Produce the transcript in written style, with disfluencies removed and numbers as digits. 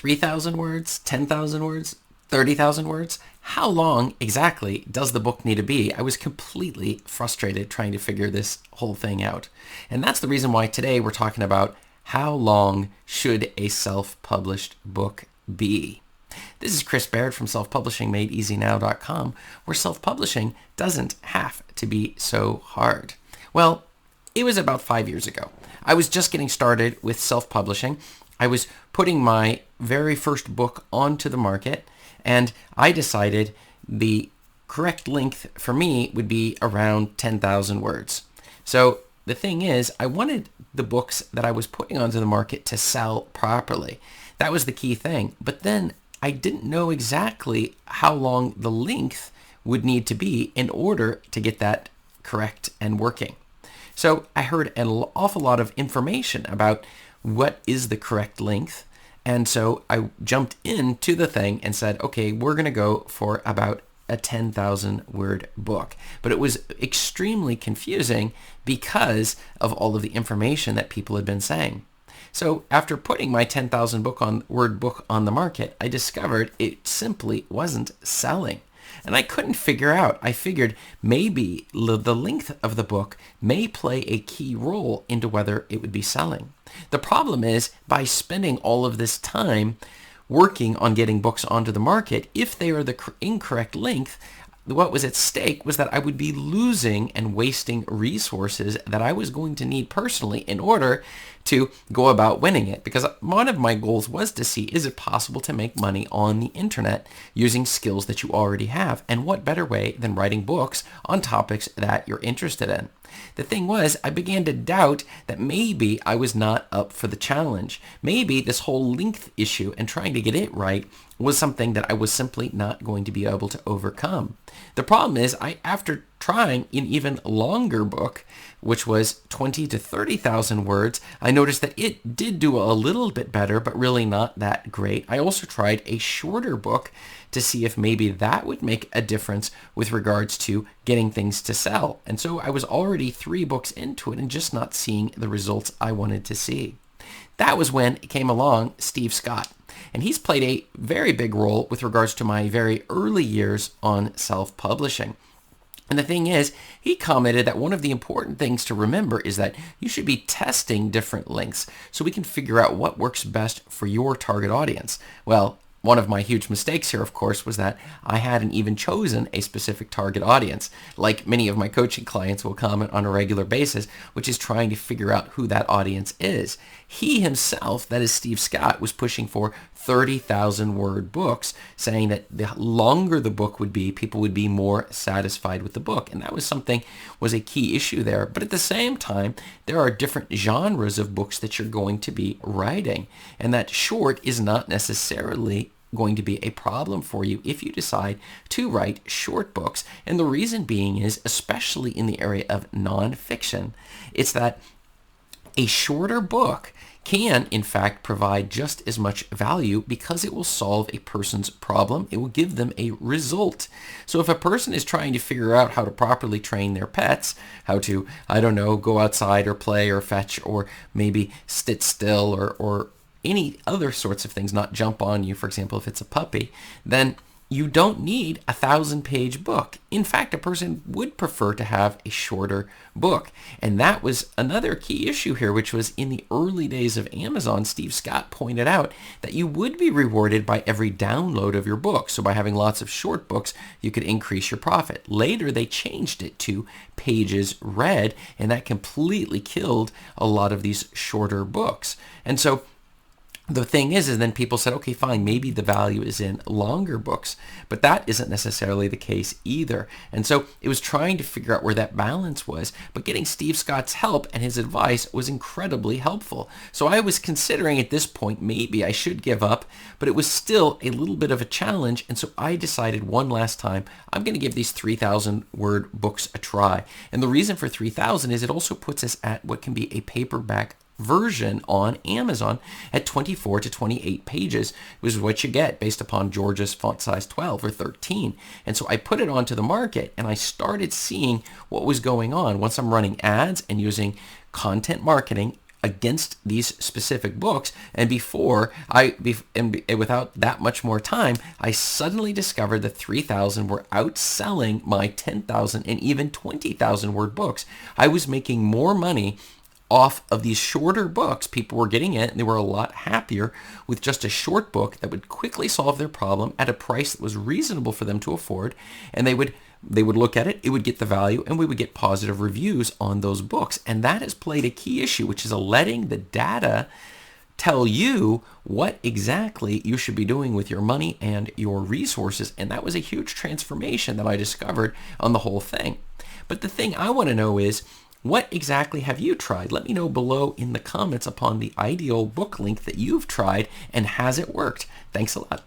3,000 words, 10,000 words, 30,000 words? How long exactly does the book need to be? I was completely frustrated trying to figure this whole thing out. And that's the reason why today we're talking about how long should a self-published book be? This is Chris Baird from selfpublishingmadeeasynow.com, where self-publishing doesn't have to be so hard. Well, it was about 5 years ago. I was just getting started with self-publishing. I was putting my very first book onto the market, and I decided the correct length for me would be around 10,000 words. So the thing is, I wanted the books that I was putting onto the market to sell properly. That was the key thing. But then I didn't know exactly how long the length would need to be in order to get that correct and working. So I heard an awful lot of information about what is the correct length. And so I jumped into the thing and said, okay, we're going to go for about a 10,000 word book. But it was extremely confusing because of all of the information that people had been saying. So after putting my 10,000 word book on the market, I discovered it simply wasn't selling. And I couldn't figure out. I figured maybe the length of the book may play a key role into whether it would be selling. The problem is, by spending all of this time working on getting books onto the market, if they are the incorrect length, what was at stake was that I would be losing and wasting resources that I was going to need personally in order to go about winning it. Because one of my goals was to see, is it possible to make money on the internet using skills that you already have? And what better way than writing books on topics that you're interested in? The thing was, I began to doubt that maybe I was not up for the challenge. Maybe this whole length issue and trying to get it right was something that I was simply not going to be able to overcome. The problem is, after trying an even longer book, which was 20 to 30,000 words, I noticed that it did do a little bit better, but really not that great. I also tried a shorter book to see if maybe that would make a difference with regards to getting things to sell. And so I was already 3 books into it and just not seeing the results I wanted to see. That was when came along Steve Scott. And he's played a very big role with regards to my very early years on self-publishing. And the thing is, he commented that one of the important things to remember is that you should be testing different lengths so we can figure out what works best for your target audience. Well, one of my huge mistakes here, of course, was that I hadn't even chosen a specific target audience, like many of my coaching clients will comment on a regular basis, which is trying to figure out who that audience is. He himself, that is Steve Scott, was pushing for 30,000 word books, saying that the longer the book would be, people would be more satisfied with the book. And that was a key issue there. But at the same time, there are different genres of books that you're going to be writing. And that short is not necessarily going to be a problem for you if you decide to write short books. And the reason being is, especially in the area of nonfiction, it's that a shorter book can, in fact, provide just as much value because it will solve a person's problem. It will give them a result. So if a person is trying to figure out how to properly train their pets, how to, go outside or play or fetch or maybe sit still or any other sorts of things, not jump on you, for example, if it's a puppy, then you don't need a 1,000-page book. In fact, a person would prefer to have a shorter book. And that was another key issue here, which was in the early days of Amazon, Steve Scott pointed out that you would be rewarded by every download of your book. So by having lots of short books, you could increase your profit. Later, they changed it to pages read, and that completely killed a lot of these shorter books. And so the thing is then people said, okay, fine, maybe the value is in longer books, but that isn't necessarily the case either. And so it was trying to figure out where that balance was, but getting Steve Scott's help and his advice was incredibly helpful. So I was considering at this point, maybe I should give up, but it was still a little bit of a challenge. And so I decided one last time, I'm going to give these 3,000 word books a try. And the reason for 3,000 is it also puts us at what can be a paperback version on Amazon at 24 to 28 pages, which is what you get based upon Georgia's font size 12 or 13. And so I put it onto the market and I started seeing what was going on. Once I'm running ads and using content marketing against these specific books, and without that much more time, I suddenly discovered that 3,000 were outselling my 10,000 and even 20,000 word books. I was making more money off of these shorter books. People were getting it, and they were a lot happier with just a short book that would quickly solve their problem at a price that was reasonable for them to afford, and they would look at it, it would get the value, and we would get positive reviews on those books. And that has played a key issue, which is letting the data tell you what exactly you should be doing with your money and your resources. And that was a huge transformation that I discovered on the whole thing. But the thing I want to know is, what exactly have you tried? Let me know below in the comments upon the ideal book link that you've tried, and has it worked? Thanks a lot.